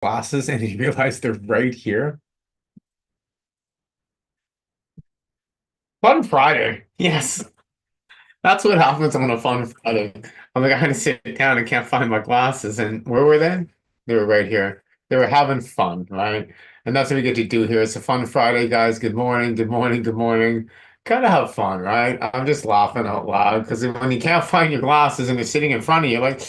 glasses and you realize they're right here. Fun Friday. Yes, that's what happens on a fun Friday. I'm like, I had to sit down and can't find my glasses. And where were they? They were right here. They were having fun, right? And that's what we get to do here. It's a fun Friday, guys. Good morning, good morning, good morning. Gotta have fun, right? I'm just laughing out loud because when you can't find your glasses and they're sitting in front of you, like,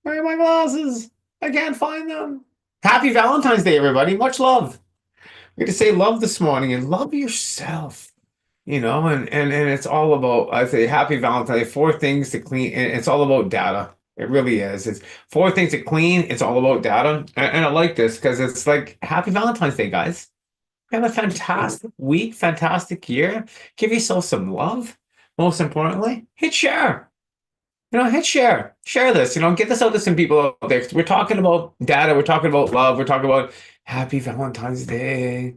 where are my glasses? I can't find them. Happy Valentine's Day, everybody. Much love. We get to say love this morning and love yourself. And it's all about, I say, happy Valentine, four things to clean, and it's all about data. It really is. It's four things to clean. It's all about data. And I like this because it's like happy Valentine's Day, guys. Have a fantastic week, fantastic year. Give yourself some love. Most importantly, hit share. Hit share. Share this. Get this out to some people out there. 'Cause we're talking about data. We're talking about love. We're talking about happy Valentine's Day.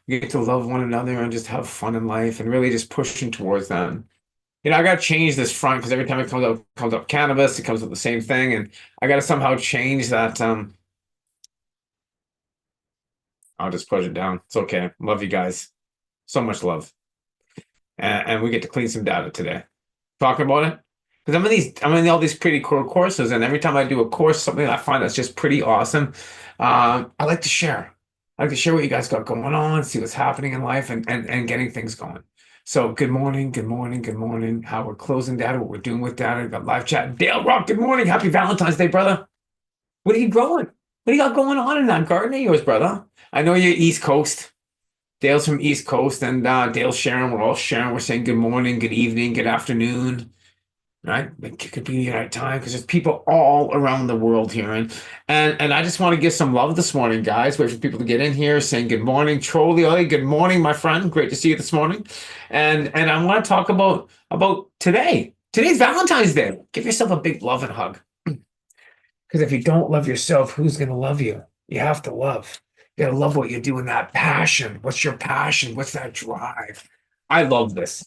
We get to love one another and just have fun in life and really just pushing towards them. I got to change this front because every time it comes up cannabis, it comes up the same thing. And I got to somehow change that. I'll just push it down. It's okay. Love you guys. So much love. And we get to clean some data today. Talking about it. Because I'm in all these pretty cool courses, and every time I do a course, something I find that's just pretty awesome, I like to share. I like to share what you guys got going on, see what's happening in life, and getting things going. So good morning, good morning, good morning. How we're closing data, what we're doing with data. We've got live chat. Dale Rock, good morning. Happy Valentine's Day, brother. What are you growing? What do you got going on in that garden of yours, brother? I know you're East Coast. Dale's from East Coast, and Dale's sharing. We're all sharing. We're saying good morning, good evening, good afternoon. Right? Like it could be the right time because there's people all around the world here. And I just want to give some love this morning, guys. Wait for people to get in here saying good morning. Trolley, good morning, my friend. Great to see you this morning. And I want to talk about today. Today's Valentine's Day. Give yourself a big love and hug. Because if you don't love yourself, who's gonna love you? You have to love. You gotta love what you do in that passion. What's your passion? What's that drive? I love this.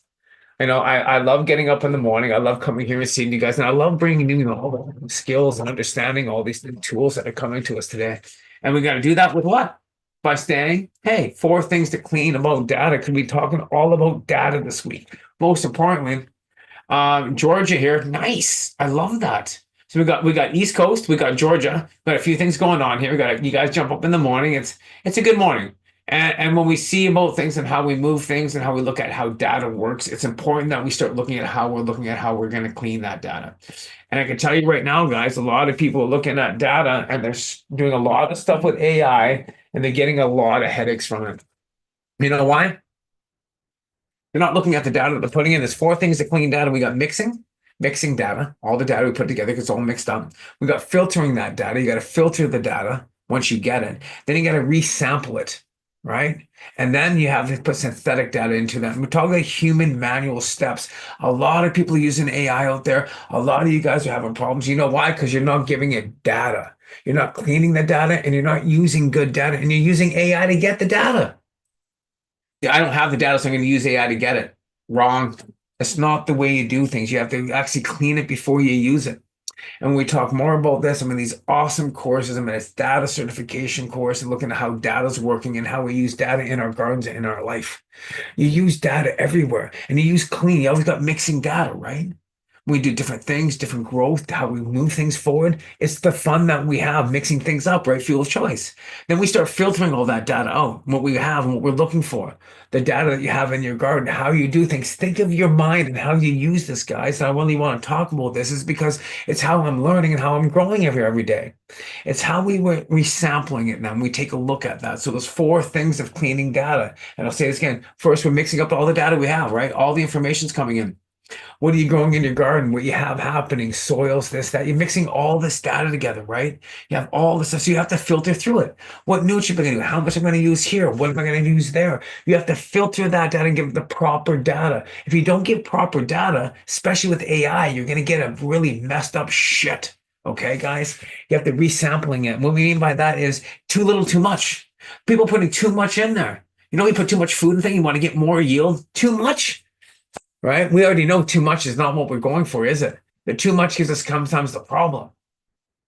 I love getting up in the morning. I love coming here and seeing you guys. And I love bringing you all the new skills and understanding all these new tools that are coming to us today. And we got to do that with what? By saying, hey, four things to clean about data. Could be talking all about data this week. Most importantly, Georgia here. Nice. I love that. So we got East Coast, we got Georgia, we got a few things going on here. We got you guys jump up in the morning. It's a good morning. And when we see about things and how we move things and how we look at how data works, it's important that we start looking at how we're going to clean that data. And I can tell you right now, guys, a lot of people are looking at data and they're doing a lot of stuff with AI and they're getting a lot of headaches from it. You know why? They're not looking at the data that they're putting in. There's four things to clean data. We got mixing data, all the data we put together gets all mixed up. We got filtering that data. You got to filter the data once you get it. Then you got to resample it, right? And then you have to put synthetic data into that. We're talking about human manual steps. A lot of people are using AI out there. A lot of you guys are having problems. You know why? Because you're not giving it data. You're not cleaning the data and you're not using good data and you're using AI to get the data. I don't have the data, so I'm going to use AI to get it. Wrong. That's not the way you do things. You have to actually clean it before you use it. And when we talk more about this, I'm in these awesome courses. I'm in this data certification course and looking at how data is working and how we use data in our gardens and in our life. You use data everywhere and you use clean. You always got mixing data, right? We do different things, different growth, how we move things forward. It's the fun that we have mixing things up, right? Fuel of choice. Then we start filtering all that data out, what we have and what we're looking for. The data that you have in your garden, how you do things. Think of your mind and how you use this, guys. And I really want to talk about this is because it's how I'm learning and how I'm growing every day. It's how we were resampling it now. And we take a look at that. So there's four things of cleaning data. And I'll say this again. First, we're mixing up all the data we have, right? All the information's coming in. What are you growing in your garden? What you have happening, soils, this, that. You're mixing all this data together, right? You have all this stuff. So you have to filter through it. What nutrient am I going to do? How much am I going to use here? What am I going to use there? You have to filter that data and give the proper data. If you don't give proper data, especially with AI, you're going to get a really messed up shit. Okay, guys? You have to resampling it. What we mean by that is too little, too much. People putting too much in there. You put too much food in thing, you want to get more yield. Too much. Right? We already know too much is not what we're going for, is it? The too much gives us sometimes the problem.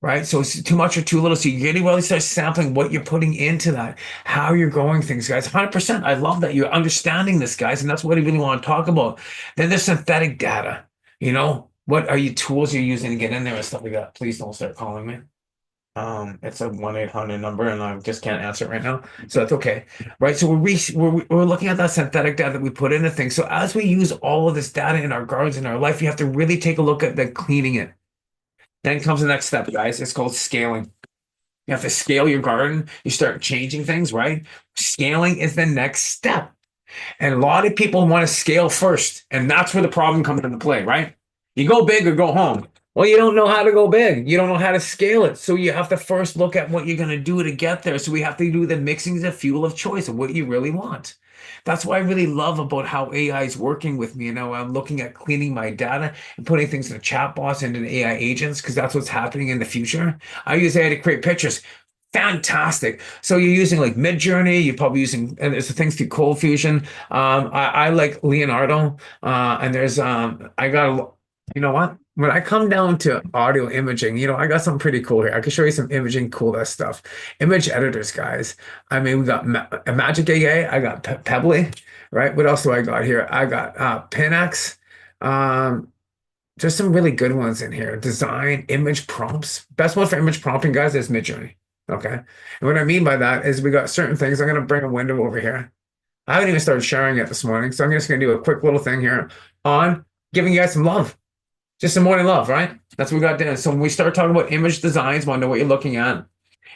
right? So it's too much or too little. So you really start sampling what you're putting into that, how you're growing things, guys. 100%. I love that you're understanding this, guys, and that's what I really want to talk about. Then there's synthetic data. What are you tools you're using to get in there and stuff like that? Please don't start calling me. It's a 1-800 number, and I just can't answer it right now, so that's okay, right? So we're looking at that synthetic data that we put into things. So as we use all of this data in our gardens in our life, you have to really take a look at the cleaning it. Then comes the next step, guys. It's called scaling. You have to scale your garden. You start changing things, right? Scaling is the next step. And a lot of people want to scale first. And that's where the problem comes into play, right? You go big or go home. Well, you don't know how to go big. You don't know how to scale it. So you have to first look at what you're going to do to get there. So we have to do the mixing the fuel of choice of what you really want. That's what I really love about how AI is working with me. I'm looking at cleaning my data and putting things in the chat box and in AI agents because that's what's happening in the future. I use AI to create pictures. Fantastic. So you're using like Midjourney, you're probably using, and there's the things through Cold Fusion. I like Leonardo, and there's I got you know what? When I come down to audio imaging, I got something pretty cool here. I can show you some imaging cool stuff. Image editors, guys. I mean, we got Magic AA, I got Pebbly, right? What else do I got here? I got Pinax. Um, there's some really good ones in here. Design, image prompts. Best one for image prompting, guys, is Midjourney. Okay. And what I mean by that is we got certain things. I'm going to bring a window over here. I haven't even started sharing it this morning. So I'm just going to do a quick little thing here on giving you guys some love. Just some morning love, right? That's what we got done. So when we start talking about image designs, want to know what you're looking at.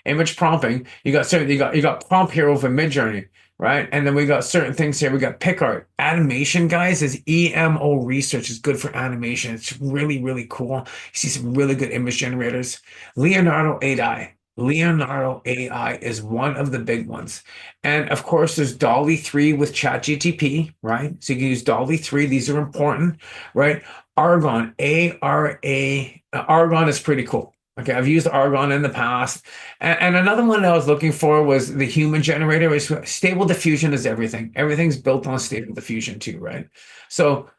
Image prompting, you got prompt here over Midjourney, right? And then we got certain things here. We got PicArt. Animation, guys, is EMO research is good for animation. It's really, really cool. You see some really good image generators. Leonardo AI. Leonardo AI is one of the big ones. And of course, there's Dolly 3 with ChatGTP, right? So you can use Dolly 3. These are important, right? Argon, ARA. Argon is pretty cool. Okay, I've used Argon in the past. And another one that I was looking for was the human generator. Is stable diffusion is everything. Everything's built on stable diffusion too, right? So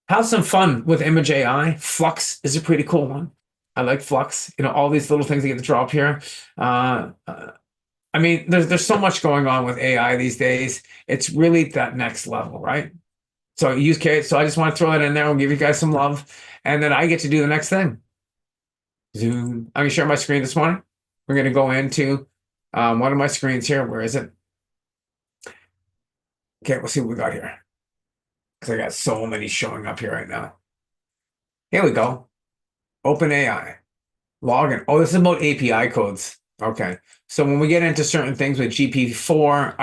have some fun with image AI. Flux is a pretty cool one. I like Flux. All these little things that get to drop here. I mean, there's so much going on with AI these days. It's really that next level, right? So use Kate. So I just want to throw it in there and give you guys some love. And then I get to do the next thing. Zoom. I'm going to share my screen this morning. We're going to go into one of my screens here. Where is it? Okay, we'll see what we got here. Because I got so many showing up here right now. Here we go. OpenAI. Login. Oh, this is about API codes. Okay. So when we get into certain things with GP4,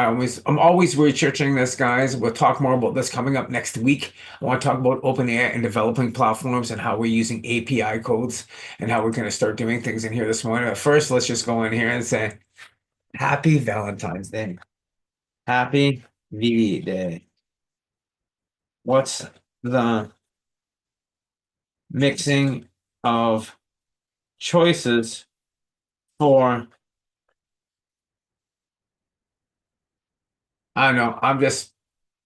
I'm always researching this, guys. We'll talk more about this coming up next week. I want to talk about OpenAI and developing platforms and how we're using API codes and how we're going to start doing things in here this morning. But first, let's just go in here and say, Happy Valentine's Day. Happy V Day. What's the mixing of choices for, I don't know, I'm just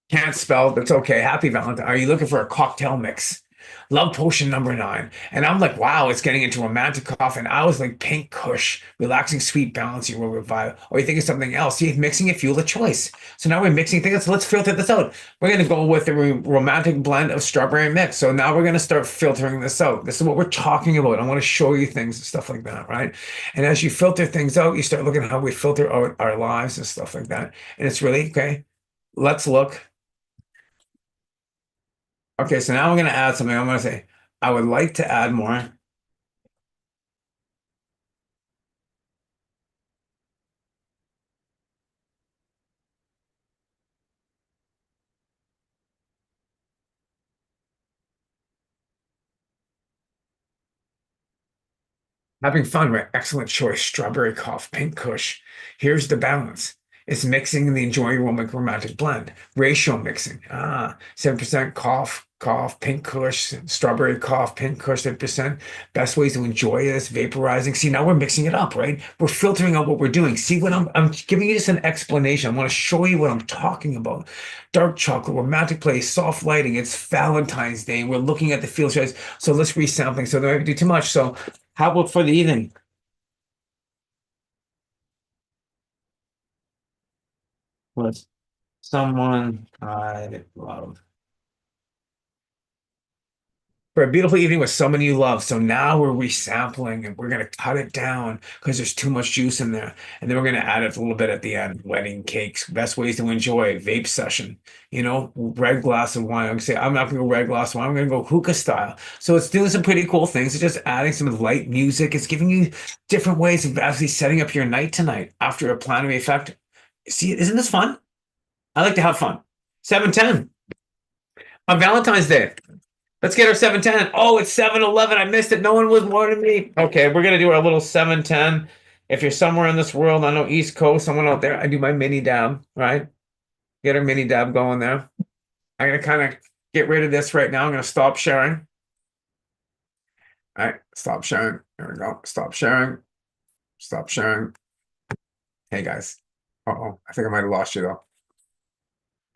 can't spell. That's okay. Happy Valentine. Are you looking for a cocktail mix? Love potion number 9. And I'm like, wow, it's getting into romantic coffee. And I was like, pink kush, relaxing, sweet, balancing, will revive. Or you think of something else? See, mixing a fuel of choice. So now we're mixing things. So let's filter this out. We're going to go with the romantic blend of strawberry mix. So now we're going to start filtering this out. This is what we're talking about. I want to show you things and stuff like that, right? And as you filter things out, you start looking at how we filter out our lives and stuff like that. And it's really, okay, let's look. Okay, so now I'm going to add something. I'm going to say, I would like to add more. Having fun, right? Excellent choice. Strawberry cough, pink kush. Here's the balance. It's mixing and enjoying romantic blend. Ratio mixing. 7% cough, pink kush, strawberry cough, pink kush, 7%. Best ways to enjoy this, vaporizing. See, now we're mixing it up, right? We're filtering out what we're doing. See what I'm giving you just an explanation. I want to show you what I'm talking about. Dark chocolate, romantic play, soft lighting. It's Valentine's Day. And we're looking at the field choice. So let's resampling. So don't do too much. So how about for the evening? with someone I love. For a beautiful evening with someone you love. So now we're resampling and we're going to cut it down because there's too much juice in there. And then we're going to add it a little bit at the end. Wedding cakes, best ways to enjoy it. Vape session, red glass of wine. I'm going to say, I'm not going to go red glass of wine. I'm going to go hookah style. So it's doing some pretty cool things. It's just adding some light music. It's giving you different ways of actually setting up your night tonight after a plenary effect. See, isn't this fun? I like to have fun. 7:10 on Valentine's Day. Let's get our 7:10. Oh, it's 7:11. I missed it. No one was warning me. Okay, we're gonna do our little 7:10. If you're somewhere in this world, I know East Coast, someone out there, I do my mini dab, right? Get our mini dab going there. I'm gonna kind of get rid of this right now. I'm gonna stop sharing. All right, stop sharing. There we go. Stop sharing. Stop sharing. Hey guys. Uh-oh, I think I might have lost you though.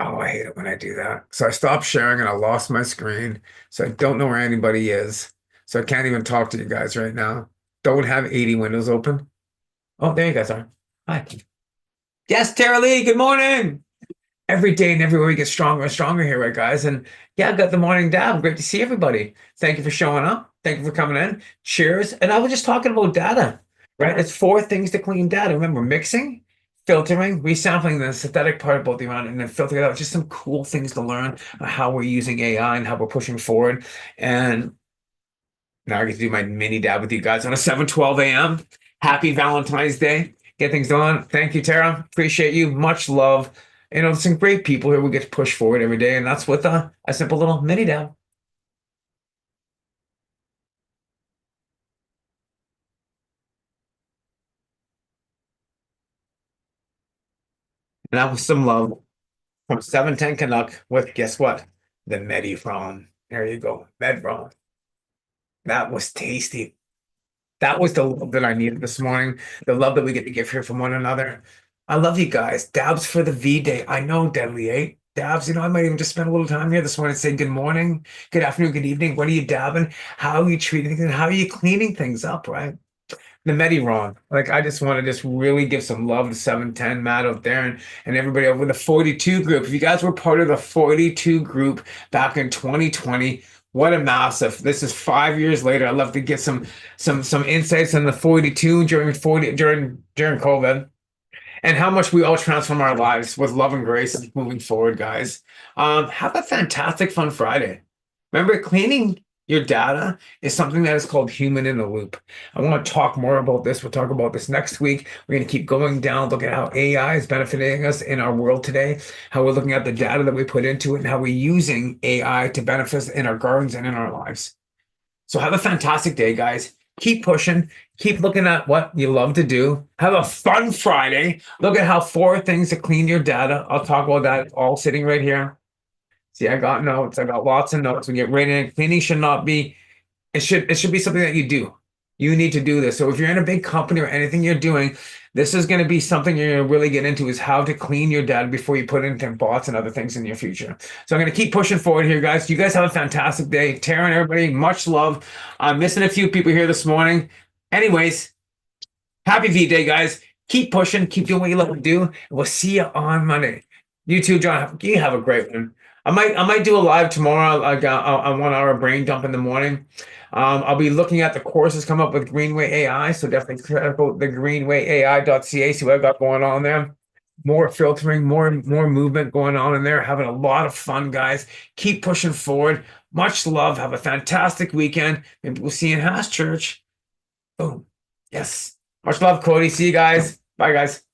Oh, I hate it when I do that. So I stopped sharing and I lost my screen. So I don't know where anybody is. So I can't even talk to you guys right now. Don't have 80 windows open. Oh, there you guys are. Hi. Yes, Tara Lee, good morning. Every day and everywhere we get stronger and stronger here, right, guys? And yeah, I got the morning dab. Great to see everybody. Thank you for showing up. Thank you for coming in. Cheers. And I was just talking about data, right? It's 4 things to clean data. Remember, mixing, filtering, resampling, the synthetic part about the amount, and then filtering it out. Just some cool things to learn how we're using AI and how we're pushing forward. And now I get to do my mini dab with you guys on a 7:12 a.m. Happy Valentine's Day. Get things done. Thank you, Tara. Appreciate you. Much love. Some great people here. We get to push forward every day, and that's with a simple little mini dab. And that was some love from 710 Canuck with, guess what? The Medifron. There you go. Medron. That was tasty. That was the love that I needed this morning. The love that we get to give here from one another. I love you guys. Dabs for the V Day. I know, Deadly 8. Dabs, I might even just spend a little time here this morning and say good morning, good afternoon, good evening. What are you dabbing? How are you treating things? How are you cleaning things up, right? The Mediron. Like, I just want to just really give some love to 710, Matt out there, and everybody over the 42 group. If you guys were part of the 42 group back in 2020, what a massive. This is 5 years later. I'd love to get some insights on the 42 during COVID and how much we all transform our lives with love and grace moving forward, guys. Have a fantastic, fun Friday. Remember, cleaning your data is something that is called human in the loop. I want to talk more about this. We'll talk about this next week. We're going to keep going down, look at how AI is benefiting us in our world today, how we're looking at the data that we put into it, and how we're using AI to benefit us in our gardens and in our lives. So have a fantastic day, guys. Keep pushing. Keep looking at what you love to do. Have a fun Friday. Look at how 4 things to clean your data. I'll talk about that all sitting right here. See, I got notes. I got lots of notes. We get right in. Cleaning should not be, it should be something that you do. You need to do this. So if you're in a big company or anything you're doing, this is going to be something you're going to really get into, is how to clean your data before you put it into bots and other things in your future. So I'm going to keep pushing forward here, guys. You guys have a fantastic day. Tara and everybody, much love. I'm missing a few people here this morning. Anyways, happy V-Day, guys. Keep pushing. Keep doing what you love to do. And we'll see you on Monday. You too, John. You have a great one. I might do a live tomorrow. I got a 1 hour brain dump in the morning. I'll be looking at the courses come up with Greenway AI, so definitely check out the greenwayai.ca. See what I've got going on there. More filtering, more movement going on in there. Having a lot of fun, guys. Keep pushing forward. Much love. Have a fantastic weekend. Maybe we'll see you in House Church. Boom. Yes. Much love, Cody. See you guys. Bye, guys.